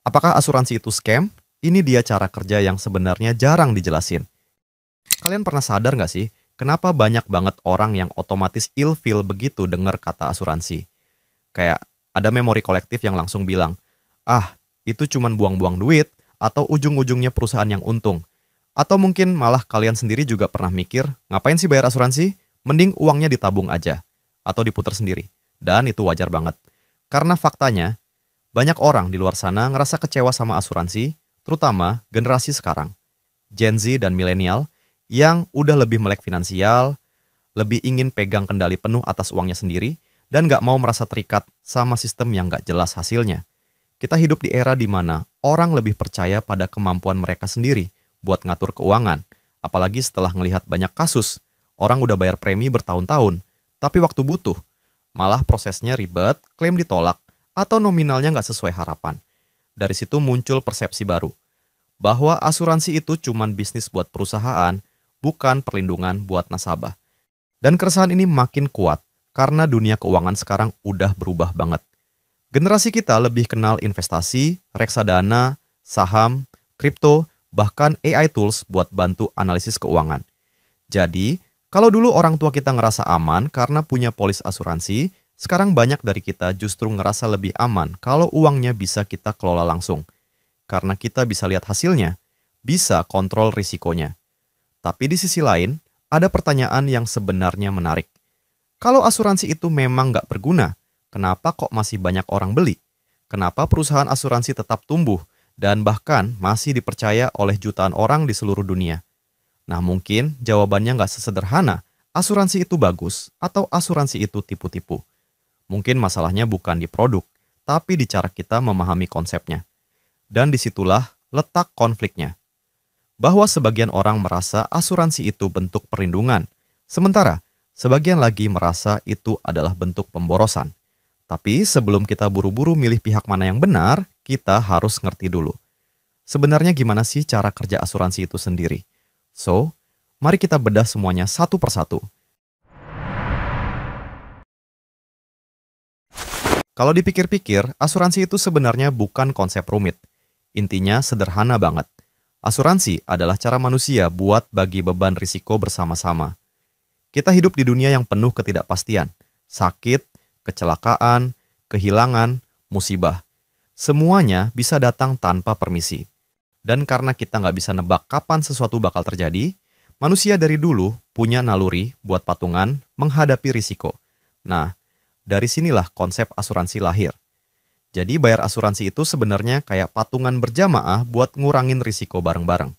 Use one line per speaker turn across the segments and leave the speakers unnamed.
Apakah asuransi itu scam? Ini dia cara kerja yang sebenarnya jarang dijelasin. Kalian pernah sadar nggak sih, kenapa banyak banget orang yang otomatis ilfeel begitu dengar kata asuransi? Kayak ada memori kolektif yang langsung bilang, ah, itu cuman buang-buang duit, atau ujung-ujungnya perusahaan yang untung. Atau mungkin malah kalian sendiri juga pernah mikir, ngapain sih bayar asuransi? Mending uangnya ditabung aja, atau diputar sendiri. Dan itu wajar banget. Karena faktanya, banyak orang di luar sana ngerasa kecewa sama asuransi, terutama generasi sekarang, Gen Z dan milenial, yang udah lebih melek finansial, lebih ingin pegang kendali penuh atas uangnya sendiri, dan nggak mau merasa terikat sama sistem yang nggak jelas hasilnya. Kita hidup di era di mana orang lebih percaya pada kemampuan mereka sendiri buat ngatur keuangan, apalagi setelah melihat banyak kasus, orang udah bayar premi bertahun-tahun, tapi waktu butuh, malah prosesnya ribet, klaim ditolak, atau nominalnya nggak sesuai harapan. Dari situ muncul persepsi baru, bahwa asuransi itu cuman bisnis buat perusahaan, bukan perlindungan buat nasabah. Dan keresahan ini makin kuat, karena dunia keuangan sekarang udah berubah banget. Generasi kita lebih kenal investasi, reksadana, saham, kripto, bahkan AI tools buat bantu analisis keuangan. Jadi, kalau dulu orang tua kita ngerasa aman karena punya polis asuransi, sekarang banyak dari kita justru ngerasa lebih aman kalau uangnya bisa kita kelola langsung. Karena kita bisa lihat hasilnya, bisa kontrol risikonya. Tapi di sisi lain, ada pertanyaan yang sebenarnya menarik. Kalau asuransi itu memang nggak berguna, kenapa kok masih banyak orang beli? Kenapa perusahaan asuransi tetap tumbuh dan bahkan masih dipercaya oleh jutaan orang di seluruh dunia? Nah mungkin jawabannya nggak sesederhana, asuransi itu bagus atau asuransi itu tipu-tipu. Mungkin masalahnya bukan di produk, tapi di cara kita memahami konsepnya. Dan disitulah letak konfliknya. Bahwa sebagian orang merasa asuransi itu bentuk perlindungan, sementara sebagian lagi merasa itu adalah bentuk pemborosan. Tapi sebelum kita buru-buru milih pihak mana yang benar, kita harus ngerti dulu. Sebenarnya gimana sih cara kerja asuransi itu sendiri? So, mari kita bedah semuanya satu persatu. Kalau dipikir-pikir, asuransi itu sebenarnya bukan konsep rumit. Intinya sederhana banget. Asuransi adalah cara manusia buat bagi beban risiko bersama-sama. Kita hidup di dunia yang penuh ketidakpastian. Sakit, kecelakaan, kehilangan, musibah. Semuanya bisa datang tanpa permisi. Dan karena kita nggak bisa nebak kapan sesuatu bakal terjadi, manusia dari dulu punya naluri buat patungan menghadapi risiko. Nah, dari sinilah konsep asuransi lahir. Jadi bayar asuransi itu sebenarnya kayak patungan berjamaah buat ngurangin risiko bareng-bareng.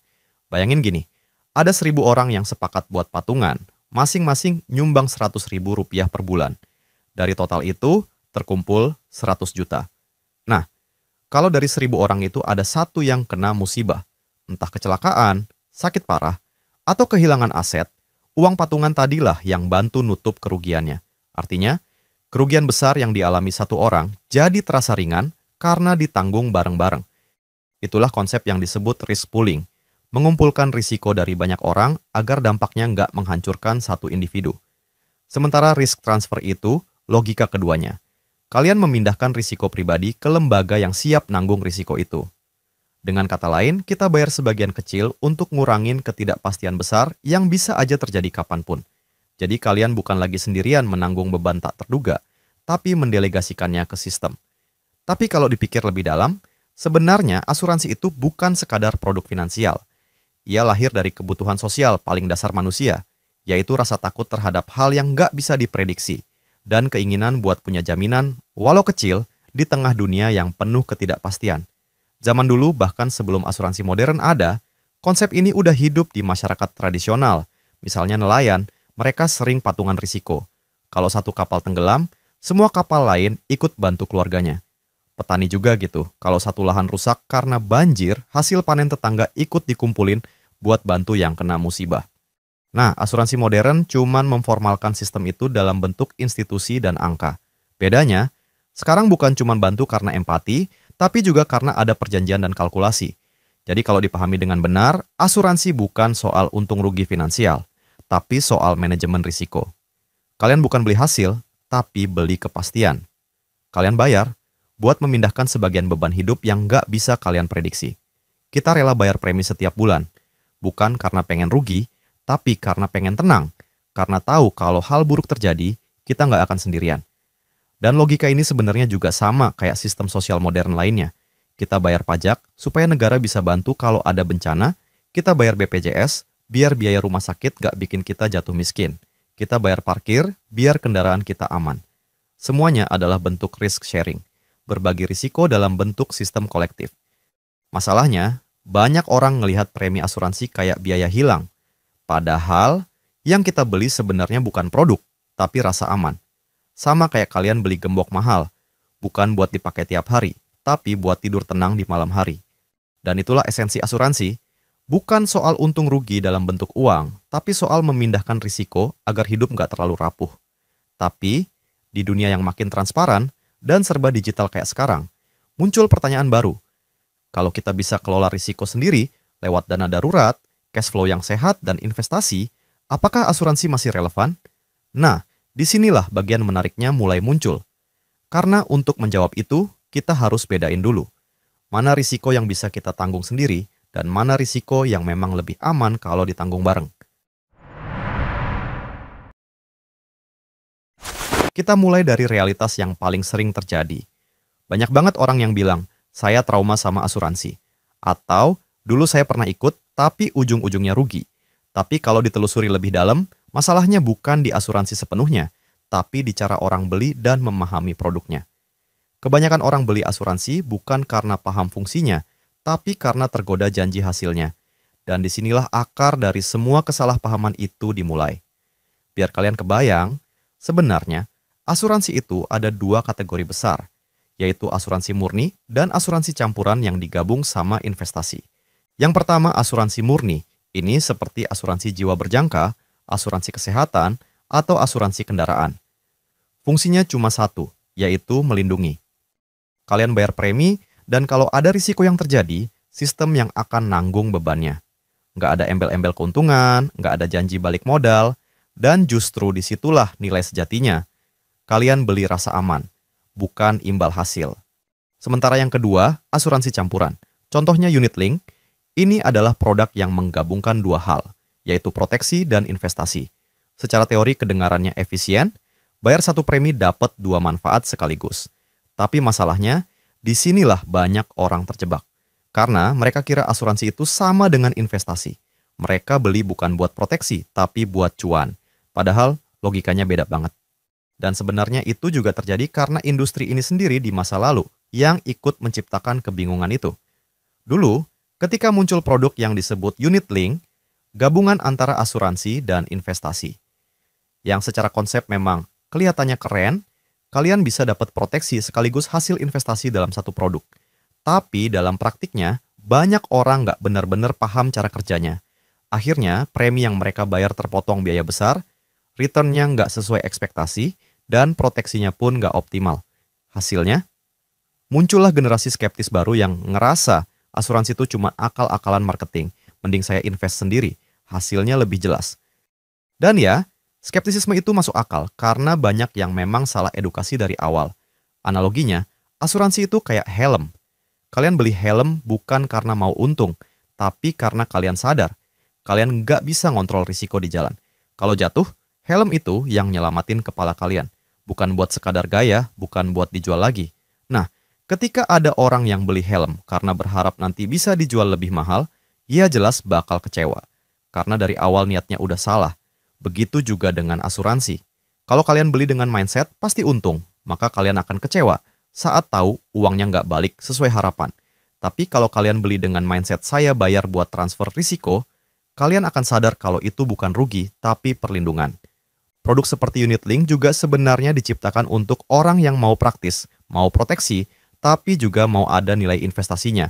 Bayangin gini, ada 1.000 orang yang sepakat buat patungan, masing-masing nyumbang 100.000 rupiah per bulan. Dari total itu, terkumpul 100 juta. Nah, kalau dari 1.000 orang itu ada satu yang kena musibah, entah kecelakaan, sakit parah, atau kehilangan aset, uang patungan tadilah yang bantu nutup kerugiannya. Artinya, kerugian besar yang dialami satu orang jadi terasa ringan karena ditanggung bareng-bareng. Itulah konsep yang disebut risk pooling, mengumpulkan risiko dari banyak orang agar dampaknya nggak menghancurkan satu individu. Sementara risk transfer itu logika keduanya. Kalian memindahkan risiko pribadi ke lembaga yang siap nanggung risiko itu. Dengan kata lain, kita bayar sebagian kecil untuk ngurangin ketidakpastian besar yang bisa aja terjadi kapanpun. Jadi kalian bukan lagi sendirian menanggung beban tak terduga, tapi mendelegasikannya ke sistem. Tapi kalau dipikir lebih dalam, sebenarnya asuransi itu bukan sekadar produk finansial. Ia lahir dari kebutuhan sosial paling dasar manusia, yaitu rasa takut terhadap hal yang nggak bisa diprediksi, dan keinginan buat punya jaminan, walau kecil, di tengah dunia yang penuh ketidakpastian. Zaman dulu, bahkan sebelum asuransi modern ada, konsep ini udah hidup di masyarakat tradisional, misalnya nelayan. Mereka sering patungan risiko. Kalau satu kapal tenggelam, semua kapal lain ikut bantu keluarganya. Petani juga gitu. Kalau satu lahan rusak karena banjir, hasil panen tetangga ikut dikumpulin buat bantu yang kena musibah. Nah, asuransi modern cuman memformalkan sistem itu dalam bentuk institusi dan angka. Bedanya, sekarang bukan cuman bantu karena empati, tapi juga karena ada perjanjian dan kalkulasi. Jadi kalau dipahami dengan benar, asuransi bukan soal untung rugi finansial, tapi soal manajemen risiko. Kalian bukan beli hasil, tapi beli kepastian. Kalian bayar buat memindahkan sebagian beban hidup yang nggak bisa kalian prediksi. Kita rela bayar premi setiap bulan, bukan karena pengen rugi, tapi karena pengen tenang, karena tahu kalau hal buruk terjadi, kita nggak akan sendirian. Dan logika ini sebenarnya juga sama kayak sistem sosial modern lainnya. Kita bayar pajak supaya negara bisa bantu kalau ada bencana, kita bayar BPJS biar biaya rumah sakit nggak bikin kita jatuh miskin. Kita bayar parkir biar kendaraan kita aman. Semuanya adalah bentuk risk sharing, berbagi risiko dalam bentuk sistem kolektif. Masalahnya, banyak orang ngelihat premi asuransi kayak biaya hilang. Padahal, yang kita beli sebenarnya bukan produk, tapi rasa aman. Sama kayak kalian beli gembok mahal, bukan buat dipakai tiap hari, tapi buat tidur tenang di malam hari. Dan itulah esensi asuransi, bukan soal untung rugi dalam bentuk uang, tapi soal memindahkan risiko agar hidup nggak terlalu rapuh. Tapi, di dunia yang makin transparan dan serba digital kayak sekarang, muncul pertanyaan baru. Kalau kita bisa kelola risiko sendiri lewat dana darurat, cash flow yang sehat, dan investasi, apakah asuransi masih relevan? Nah, disinilah bagian menariknya mulai muncul. Karena untuk menjawab itu, kita harus bedain dulu. Mana risiko yang bisa kita tanggung sendiri, dan mana risiko yang memang lebih aman kalau ditanggung bareng. Kita mulai dari realitas yang paling sering terjadi. Banyak banget orang yang bilang, saya trauma sama asuransi. Atau, dulu saya pernah ikut, tapi ujung-ujungnya rugi. Tapi kalau ditelusuri lebih dalam, masalahnya bukan di asuransi sepenuhnya, tapi di cara orang beli dan memahami produknya. Kebanyakan orang beli asuransi bukan karena paham fungsinya, tapi karena tergoda janji hasilnya. Dan disinilah akar dari semua kesalahpahaman itu dimulai. Biar kalian kebayang, sebenarnya asuransi itu ada dua kategori besar, yaitu asuransi murni dan asuransi campuran yang digabung sama investasi. Yang pertama asuransi murni, ini seperti asuransi jiwa berjangka, asuransi kesehatan, atau asuransi kendaraan. Fungsinya cuma satu, yaitu melindungi. Kalian bayar premi, dan kalau ada risiko yang terjadi, sistem yang akan nanggung bebannya. Nggak ada embel-embel keuntungan, nggak ada janji balik modal, dan justru disitulah nilai sejatinya. Kalian beli rasa aman, bukan imbal hasil. Sementara yang kedua, asuransi campuran. Contohnya unit link, ini adalah produk yang menggabungkan dua hal, yaitu proteksi dan investasi. Secara teori kedengarannya efisien, bayar satu premi dapat dua manfaat sekaligus. Tapi masalahnya, disinilah banyak orang terjebak. Karena mereka kira asuransi itu sama dengan investasi. Mereka beli bukan buat proteksi, tapi buat cuan. Padahal logikanya beda banget. Dan sebenarnya itu juga terjadi karena industri ini sendiri di masa lalu yang ikut menciptakan kebingungan itu. Dulu, ketika muncul produk yang disebut unit link, gabungan antara asuransi dan investasi. Yang secara konsep memang kelihatannya keren, kalian bisa dapat proteksi sekaligus hasil investasi dalam satu produk. Tapi dalam praktiknya, banyak orang nggak benar-benar paham cara kerjanya. Akhirnya, premi yang mereka bayar terpotong biaya besar, returnnya nggak sesuai ekspektasi, dan proteksinya pun nggak optimal. Hasilnya, muncullah generasi skeptis baru yang ngerasa asuransi itu cuma akal-akalan marketing. Mending saya invest sendiri, hasilnya lebih jelas. Dan ya, skeptisisme itu masuk akal karena banyak yang memang salah edukasi dari awal. Analoginya, asuransi itu kayak helm. Kalian beli helm bukan karena mau untung, tapi karena kalian sadar. Kalian nggak bisa ngontrol risiko di jalan. Kalau jatuh, helm itu yang nyelamatin kepala kalian. Bukan buat sekadar gaya, bukan buat dijual lagi. Nah, ketika ada orang yang beli helm karena berharap nanti bisa dijual lebih mahal, ia jelas bakal kecewa. Karena dari awal niatnya udah salah. Begitu juga dengan asuransi. Kalau kalian beli dengan mindset, pasti untung. Maka kalian akan kecewa saat tahu uangnya nggak balik sesuai harapan. Tapi kalau kalian beli dengan mindset saya bayar buat transfer risiko, kalian akan sadar kalau itu bukan rugi, tapi perlindungan. Produk seperti unit link juga sebenarnya diciptakan untuk orang yang mau praktis, mau proteksi, tapi juga mau ada nilai investasinya.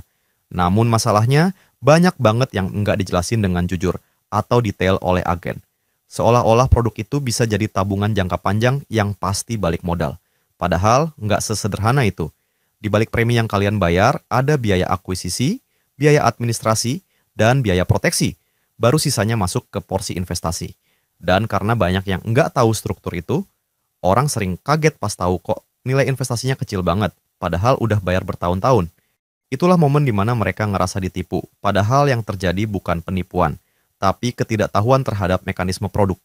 Namun masalahnya, banyak banget yang nggak dijelasin dengan jujur atau detail oleh agen. Seolah-olah produk itu bisa jadi tabungan jangka panjang yang pasti balik modal. Padahal nggak sesederhana itu. Di balik premi yang kalian bayar, ada biaya akuisisi, biaya administrasi, dan biaya proteksi. Baru sisanya masuk ke porsi investasi. Dan karena banyak yang nggak tahu struktur itu, orang sering kaget pas tahu kok nilai investasinya kecil banget. padahal udah bayar bertahun-tahun. Itulah momen di mana mereka ngerasa ditipu, padahal yang terjadi bukan penipuan, tapi ketidaktahuan terhadap mekanisme produk.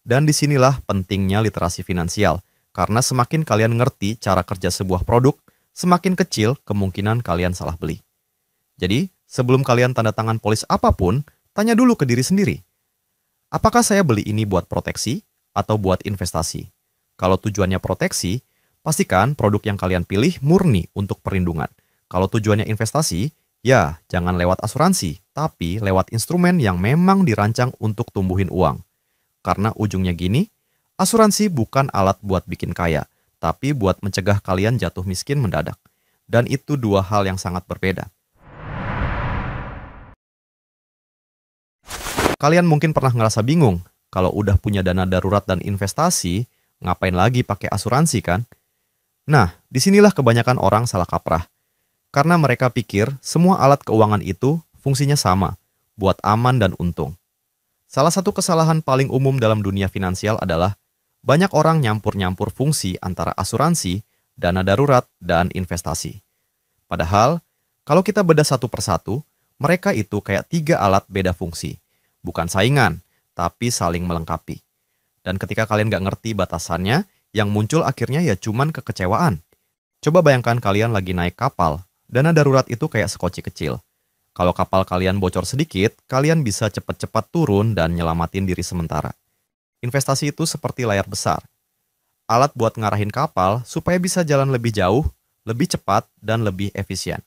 Dan disinilah pentingnya literasi finansial, karena semakin kalian ngerti cara kerja sebuah produk, semakin kecil kemungkinan kalian salah beli. Jadi, sebelum kalian tanda tangan polis apapun, tanya dulu ke diri sendiri. Apakah saya beli ini buat proteksi atau buat investasi? Kalau tujuannya proteksi, pastikan produk yang kalian pilih murni untuk perlindungan. Kalau tujuannya investasi, ya jangan lewat asuransi, tapi lewat instrumen yang memang dirancang untuk tumbuhin uang. Karena ujungnya gini, asuransi bukan alat buat bikin kaya, tapi buat mencegah kalian jatuh miskin mendadak. Dan itu dua hal yang sangat berbeda. Kalian mungkin pernah ngerasa bingung, kalau udah punya dana darurat dan investasi, ngapain lagi pakai asuransi kan? Nah, disinilah kebanyakan orang salah kaprah. Karena mereka pikir semua alat keuangan itu fungsinya sama, buat aman dan untung. Salah satu kesalahan paling umum dalam dunia finansial adalah banyak orang nyampur-nyampur fungsi antara asuransi, dana darurat, dan investasi. Padahal, kalau kita bedah satu persatu, mereka itu kayak 3 alat beda fungsi. Bukan saingan, tapi saling melengkapi. Dan ketika kalian gak ngerti batasannya, yang muncul akhirnya ya cuman kekecewaan. Coba bayangkan kalian lagi naik kapal, dana darurat itu kayak sekoci kecil. Kalau kapal kalian bocor sedikit, kalian bisa cepat-cepat turun dan nyelamatin diri sementara. Investasi itu seperti layar besar. Alat buat ngarahin kapal supaya bisa jalan lebih jauh, lebih cepat, dan lebih efisien.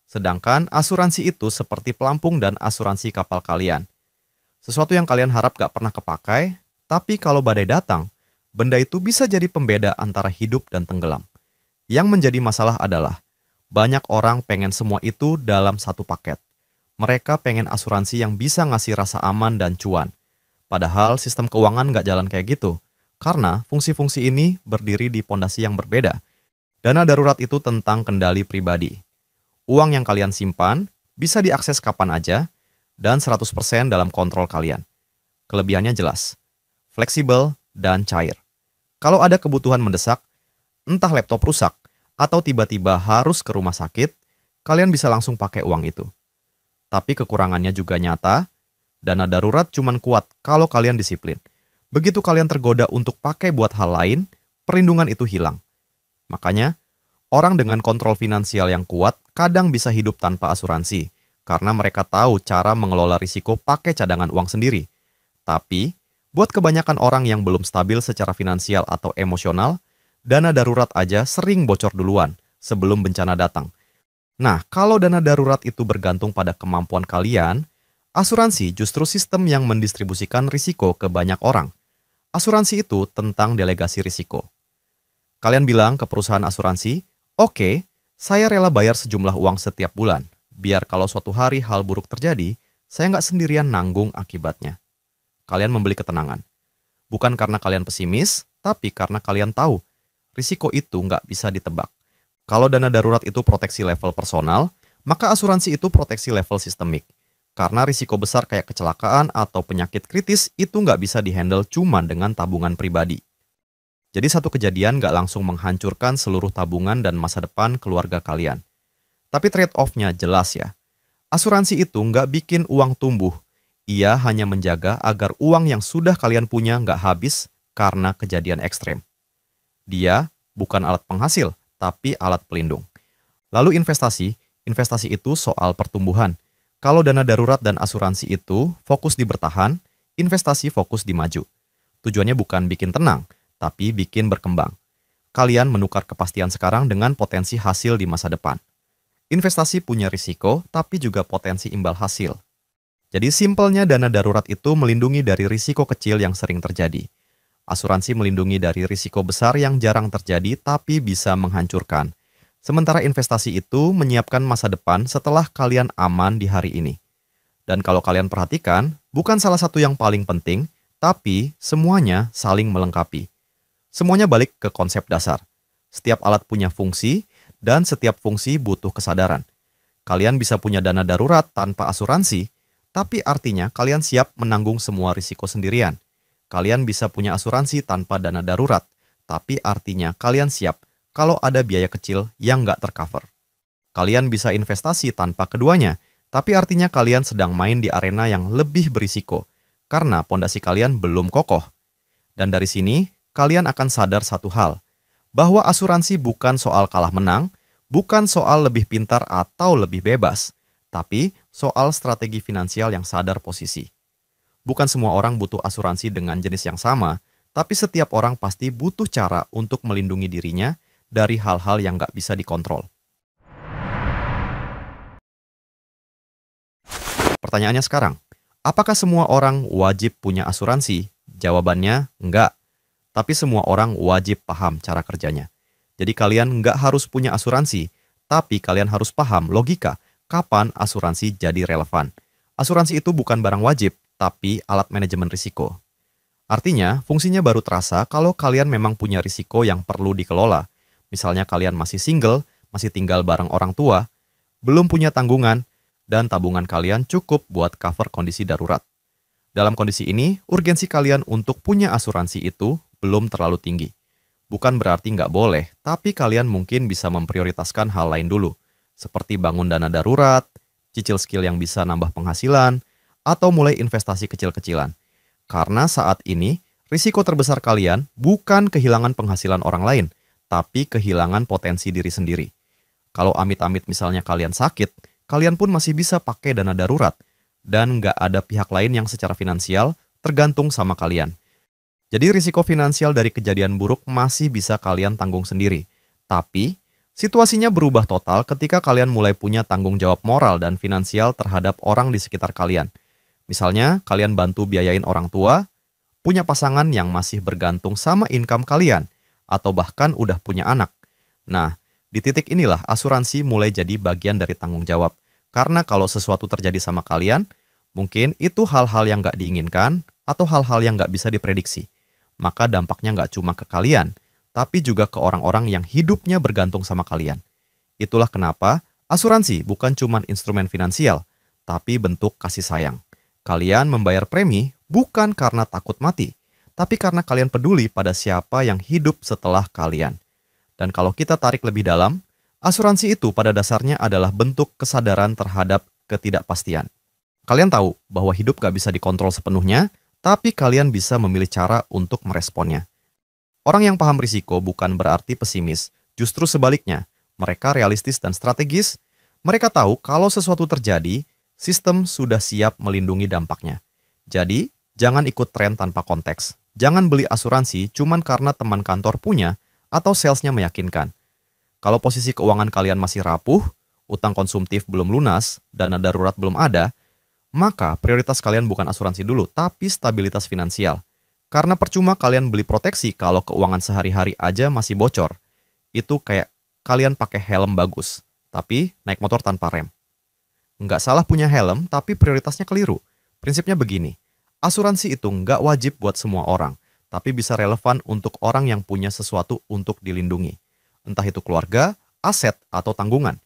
Sedangkan asuransi itu seperti pelampung dan asuransi kapal kalian. Sesuatu yang kalian harap gak pernah kepakai, tapi kalau badai datang, benda itu bisa jadi pembeda antara hidup dan tenggelam. Yang menjadi masalah adalah, banyak orang pengen semua itu dalam satu paket. Mereka pengen asuransi yang bisa ngasih rasa aman dan cuan. Padahal sistem keuangan nggak jalan kayak gitu. Karena fungsi-fungsi ini berdiri di pondasi yang berbeda. Dana darurat itu tentang kendali pribadi. Uang yang kalian simpan bisa diakses kapan aja dan 100% dalam kontrol kalian. Kelebihannya jelas, fleksibel, dan cair. Kalau ada kebutuhan mendesak, entah laptop rusak, atau tiba-tiba harus ke rumah sakit, kalian bisa langsung pakai uang itu. Tapi kekurangannya juga nyata, dana darurat cuman kuat kalau kalian disiplin. Begitu kalian tergoda untuk pakai buat hal lain, perlindungan itu hilang. Makanya, orang dengan kontrol finansial yang kuat kadang bisa hidup tanpa asuransi, karena mereka tahu cara mengelola risiko pakai cadangan uang sendiri. Tapi, buat kebanyakan orang yang belum stabil secara finansial atau emosional, dana darurat aja sering bocor duluan sebelum bencana datang. Nah, kalau dana darurat itu bergantung pada kemampuan kalian, asuransi justru sistem yang mendistribusikan risiko ke banyak orang. Asuransi itu tentang delegasi risiko. Kalian bilang ke perusahaan asuransi, "Oke, saya rela bayar sejumlah uang setiap bulan, biar kalau suatu hari hal buruk terjadi, saya nggak sendirian nanggung akibatnya." Kalian membeli ketenangan. Bukan karena kalian pesimis, tapi karena kalian tahu risiko itu nggak bisa ditebak. Kalau dana darurat itu proteksi level personal, maka asuransi itu proteksi level sistemik. Karena risiko besar kayak kecelakaan atau penyakit kritis itu nggak bisa dihandle cuma dengan tabungan pribadi. Jadi satu kejadian nggak langsung menghancurkan seluruh tabungan dan masa depan keluarga kalian. Tapi trade-off-nya jelas ya. Asuransi itu nggak bikin uang tumbuh. Ia hanya menjaga agar uang yang sudah kalian punya nggak habis karena kejadian ekstrem. Dia bukan alat penghasil, tapi alat pelindung. Lalu investasi itu soal pertumbuhan. Kalau dana darurat dan asuransi itu fokus di bertahan, investasi fokus di maju. Tujuannya bukan bikin tenang, tapi bikin berkembang. Kalian menukar kepastian sekarang dengan potensi hasil di masa depan. Investasi punya risiko, tapi juga potensi imbal hasil. Jadi simpelnya dana darurat itu melindungi dari risiko kecil yang sering terjadi. Asuransi melindungi dari risiko besar yang jarang terjadi tapi bisa menghancurkan. Sementara investasi itu menyiapkan masa depan setelah kalian aman di hari ini. Dan kalau kalian perhatikan, bukan salah satu yang paling penting, tapi semuanya saling melengkapi. Semuanya balik ke konsep dasar. Setiap alat punya fungsi, dan setiap fungsi butuh kesadaran. Kalian bisa punya dana darurat tanpa asuransi, tapi artinya kalian siap menanggung semua risiko sendirian. Kalian bisa punya asuransi tanpa dana darurat, tapi artinya kalian siap kalau ada biaya kecil yang nggak tercover. Kalian bisa investasi tanpa keduanya, tapi artinya kalian sedang main di arena yang lebih berisiko, karena pondasi kalian belum kokoh. Dan dari sini, kalian akan sadar satu hal, bahwa asuransi bukan soal kalah menang, bukan soal lebih pintar atau lebih bebas, tapi soal strategi finansial yang sadar posisi. Bukan semua orang butuh asuransi dengan jenis yang sama, tapi setiap orang pasti butuh cara untuk melindungi dirinya dari hal-hal yang nggak bisa dikontrol. Pertanyaannya sekarang, apakah semua orang wajib punya asuransi? Jawabannya enggak, tapi semua orang wajib paham cara kerjanya. Jadi kalian nggak harus punya asuransi, tapi kalian harus paham logika kapan asuransi jadi relevan. Asuransi itu bukan barang wajib, tapi alat manajemen risiko. Artinya, fungsinya baru terasa kalau kalian memang punya risiko yang perlu dikelola. Misalnya kalian masih single, masih tinggal bareng orang tua, belum punya tanggungan, dan tabungan kalian cukup buat cover kondisi darurat. Dalam kondisi ini, urgensi kalian untuk punya asuransi itu belum terlalu tinggi. Bukan berarti nggak boleh, tapi kalian mungkin bisa memprioritaskan hal lain dulu, seperti bangun dana darurat, cicil skill yang bisa nambah penghasilan, atau mulai investasi kecil-kecilan. Karena saat ini, risiko terbesar kalian bukan kehilangan penghasilan orang lain, tapi kehilangan potensi diri sendiri. Kalau amit-amit misalnya kalian sakit, kalian pun masih bisa pakai dana darurat, dan nggak ada pihak lain yang secara finansial tergantung sama kalian. Jadi risiko finansial dari kejadian buruk masih bisa kalian tanggung sendiri. Tapi, situasinya berubah total ketika kalian mulai punya tanggung jawab moral dan finansial terhadap orang di sekitar kalian. Misalnya, kalian bantu biayain orang tua, punya pasangan yang masih bergantung sama income kalian, atau bahkan udah punya anak. Nah, di titik inilah asuransi mulai jadi bagian dari tanggung jawab. Karena kalau sesuatu terjadi sama kalian, mungkin itu hal-hal yang nggak diinginkan atau hal-hal yang nggak bisa diprediksi. Maka dampaknya nggak cuma ke kalian, tapi juga ke orang-orang yang hidupnya bergantung sama kalian. Itulah kenapa asuransi bukan cuma instrumen finansial, tapi bentuk kasih sayang. Kalian membayar premi bukan karena takut mati, tapi karena kalian peduli pada siapa yang hidup setelah kalian. Dan kalau kita tarik lebih dalam, asuransi itu pada dasarnya adalah bentuk kesadaran terhadap ketidakpastian. Kalian tahu bahwa hidup gak bisa dikontrol sepenuhnya, tapi kalian bisa memilih cara untuk meresponnya. Orang yang paham risiko bukan berarti pesimis, justru sebaliknya. Mereka realistis dan strategis, mereka tahu kalau sesuatu terjadi, sistem sudah siap melindungi dampaknya. Jadi, jangan ikut tren tanpa konteks. Jangan beli asuransi cuman karena teman kantor punya atau salesnya meyakinkan. Kalau posisi keuangan kalian masih rapuh, utang konsumtif belum lunas, dana darurat belum ada, maka prioritas kalian bukan asuransi dulu, tapi stabilitas finansial. Karena percuma kalian beli proteksi kalau keuangan sehari-hari aja masih bocor. Itu kayak kalian pakai helm bagus, tapi naik motor tanpa rem. Nggak salah punya helm, tapi prioritasnya keliru. Prinsipnya begini, asuransi itu nggak wajib buat semua orang, tapi bisa relevan untuk orang yang punya sesuatu untuk dilindungi. Entah itu keluarga, aset, atau tanggungan.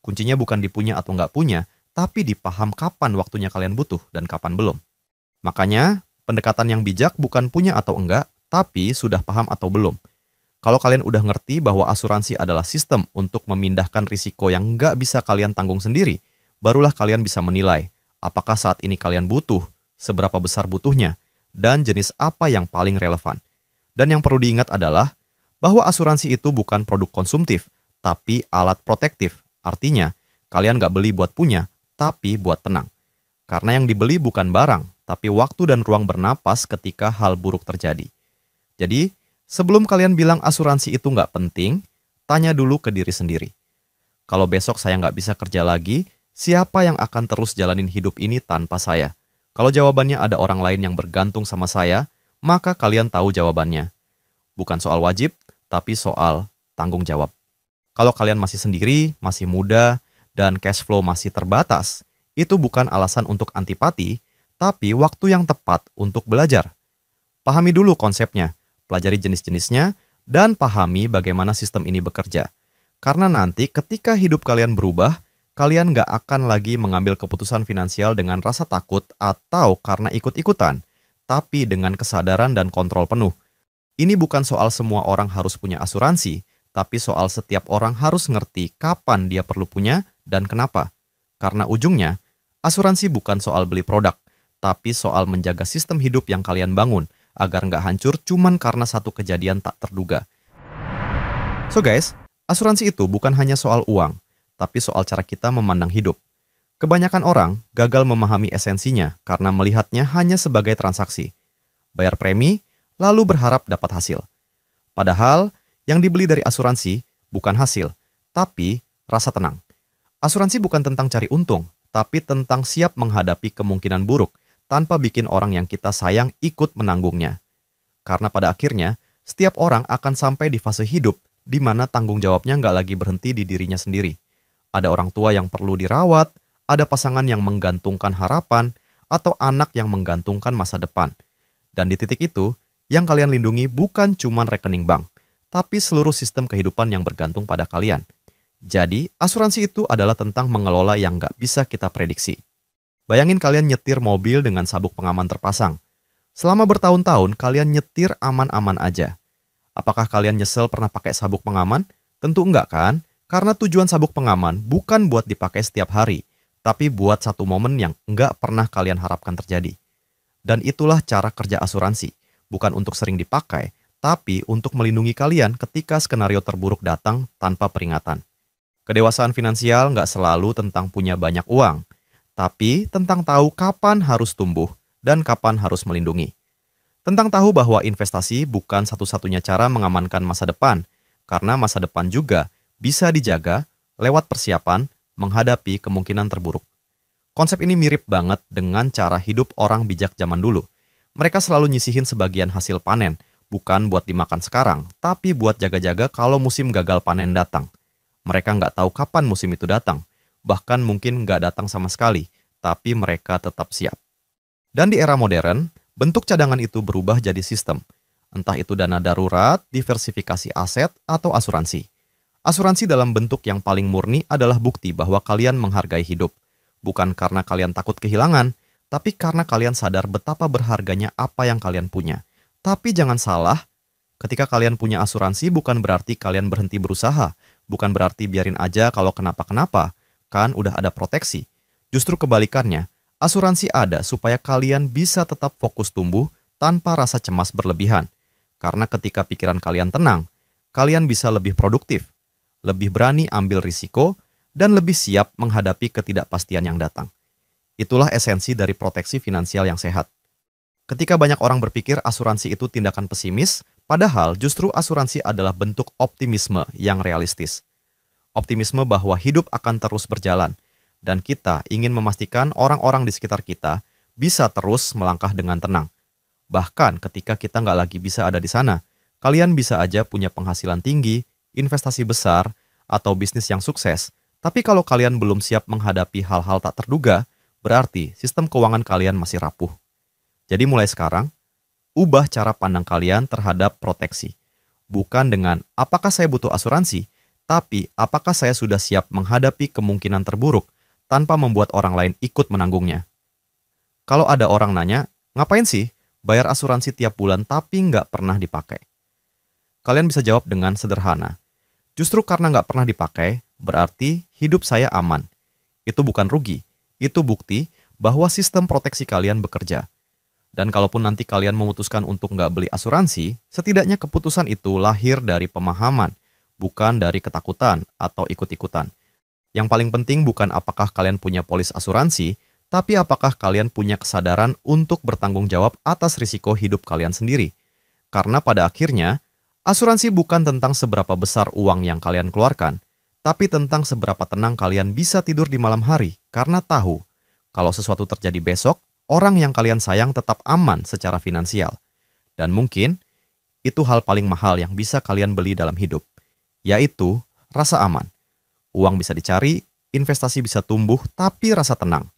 Kuncinya bukan dipunya atau nggak punya, tapi dipaham kapan waktunya kalian butuh dan kapan belum. Makanya, pendekatan yang bijak bukan punya atau enggak, tapi sudah paham atau belum. Kalau kalian udah ngerti bahwa asuransi adalah sistem untuk memindahkan risiko yang nggak bisa kalian tanggung sendiri, barulah kalian bisa menilai apakah saat ini kalian butuh, seberapa besar butuhnya, dan jenis apa yang paling relevan. Dan yang perlu diingat adalah bahwa asuransi itu bukan produk konsumtif, tapi alat protektif. Artinya, kalian nggak beli buat punya, tapi buat tenang. Karena yang dibeli bukan barang, tapi waktu dan ruang bernapas ketika hal buruk terjadi. Jadi, sebelum kalian bilang asuransi itu nggak penting, tanya dulu ke diri sendiri. Kalau besok saya nggak bisa kerja lagi, siapa yang akan terus jalanin hidup ini tanpa saya? Kalau jawabannya ada orang lain yang bergantung sama saya, maka kalian tahu jawabannya. Bukan soal wajib, tapi soal tanggung jawab. Kalau kalian masih sendiri, masih muda, dan cash flow masih terbatas, itu bukan alasan untuk antipati, tapi waktu yang tepat untuk belajar. Pahami dulu konsepnya, pelajari jenis-jenisnya, dan pahami bagaimana sistem ini bekerja. Karena nanti ketika hidup kalian berubah, kalian nggak akan lagi mengambil keputusan finansial dengan rasa takut atau karena ikut-ikutan, tapi dengan kesadaran dan kontrol penuh. Ini bukan soal semua orang harus punya asuransi, tapi soal setiap orang harus ngerti kapan dia perlu punya dan kenapa. Karena ujungnya, asuransi bukan soal beli produk, tapi soal menjaga sistem hidup yang kalian bangun agar nggak hancur cuman karena satu kejadian tak terduga. So guys, asuransi itu bukan hanya soal uang, tapi soal cara kita memandang hidup. Kebanyakan orang gagal memahami esensinya karena melihatnya hanya sebagai transaksi. Bayar premi, lalu berharap dapat hasil. Padahal, yang dibeli dari asuransi bukan hasil, tapi rasa tenang. Asuransi bukan tentang cari untung, tapi tentang siap menghadapi kemungkinan buruk tanpa bikin orang yang kita sayang ikut menanggungnya. Karena pada akhirnya, setiap orang akan sampai di fase hidup di mana tanggung jawabnya nggak lagi berhenti di dirinya sendiri. Ada orang tua yang perlu dirawat, ada pasangan yang menggantungkan harapan, atau anak yang menggantungkan masa depan. Dan di titik itu, yang kalian lindungi bukan cuma rekening bank, tapi seluruh sistem kehidupan yang bergantung pada kalian. Jadi, asuransi itu adalah tentang mengelola yang nggak bisa kita prediksi. Bayangin kalian nyetir mobil dengan sabuk pengaman terpasang. Selama bertahun-tahun, kalian nyetir aman-aman aja. Apakah kalian nyesel pernah pakai sabuk pengaman? Tentu enggak kan? Karena tujuan sabuk pengaman bukan buat dipakai setiap hari, tapi buat satu momen yang enggak pernah kalian harapkan terjadi. Dan itulah cara kerja asuransi, bukan untuk sering dipakai, tapi untuk melindungi kalian ketika skenario terburuk datang tanpa peringatan. Kedewasaan finansial nggak selalu tentang punya banyak uang, tapi tentang tahu kapan harus tumbuh dan kapan harus melindungi. Tentang tahu bahwa investasi bukan satu-satunya cara mengamankan masa depan, karena masa depan juga bisa dijaga lewat persiapan menghadapi kemungkinan terburuk. Konsep ini mirip banget dengan cara hidup orang bijak zaman dulu. Mereka selalu nyisihin sebagian hasil panen, bukan buat dimakan sekarang, tapi buat jaga-jaga kalau musim gagal panen datang. Mereka nggak tahu kapan musim itu datang, bahkan mungkin nggak datang sama sekali, tapi mereka tetap siap. Dan di era modern, bentuk cadangan itu berubah jadi sistem. Entah itu dana darurat, diversifikasi aset, atau asuransi. Asuransi dalam bentuk yang paling murni adalah bukti bahwa kalian menghargai hidup. Bukan karena kalian takut kehilangan, tapi karena kalian sadar betapa berharganya apa yang kalian punya. Tapi jangan salah, ketika kalian punya asuransi bukan berarti kalian berhenti berusaha. Bukan berarti biarin aja kalau kenapa-kenapa. Kan udah ada proteksi. Justru kebalikannya, asuransi ada supaya kalian bisa tetap fokus tumbuh tanpa rasa cemas berlebihan. Karena ketika pikiran kalian tenang, kalian bisa lebih produktif, lebih berani ambil risiko, dan lebih siap menghadapi ketidakpastian yang datang. Itulah esensi dari proteksi finansial yang sehat. Ketika banyak orang berpikir asuransi itu tindakan pesimis, padahal justru asuransi adalah bentuk optimisme yang realistis. Optimisme bahwa hidup akan terus berjalan, dan kita ingin memastikan orang-orang di sekitar kita bisa terus melangkah dengan tenang. Bahkan ketika kita nggak lagi bisa ada di sana, kalian bisa aja punya penghasilan tinggi, investasi besar, atau bisnis yang sukses. Tapi kalau kalian belum siap menghadapi hal-hal tak terduga, berarti sistem keuangan kalian masih rapuh. Jadi mulai sekarang, ubah cara pandang kalian terhadap proteksi. Bukan dengan apakah saya butuh asuransi, tapi apakah saya sudah siap menghadapi kemungkinan terburuk tanpa membuat orang lain ikut menanggungnya. Kalau ada orang nanya, ngapain sih bayar asuransi tiap bulan tapi nggak pernah dipakai? Kalian bisa jawab dengan sederhana. Justru karena nggak pernah dipakai, berarti hidup saya aman. Itu bukan rugi, itu bukti bahwa sistem proteksi kalian bekerja. Dan kalaupun nanti kalian memutuskan untuk nggak beli asuransi, setidaknya keputusan itu lahir dari pemahaman, bukan dari ketakutan atau ikut-ikutan. Yang paling penting bukan apakah kalian punya polis asuransi, tapi apakah kalian punya kesadaran untuk bertanggung jawab atas risiko hidup kalian sendiri. Karena pada akhirnya, asuransi bukan tentang seberapa besar uang yang kalian keluarkan, tapi tentang seberapa tenang kalian bisa tidur di malam hari karena tahu kalau sesuatu terjadi besok, orang yang kalian sayang tetap aman secara finansial. Dan mungkin itu hal paling mahal yang bisa kalian beli dalam hidup, yaitu rasa aman. Uang bisa dicari, investasi bisa tumbuh, tapi rasa tenang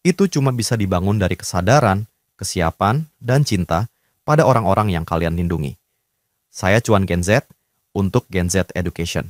itu cuma bisa dibangun dari kesadaran, kesiapan, dan cinta pada orang-orang yang kalian lindungi. Saya Cuan Gen Z untuk Gen Z Education.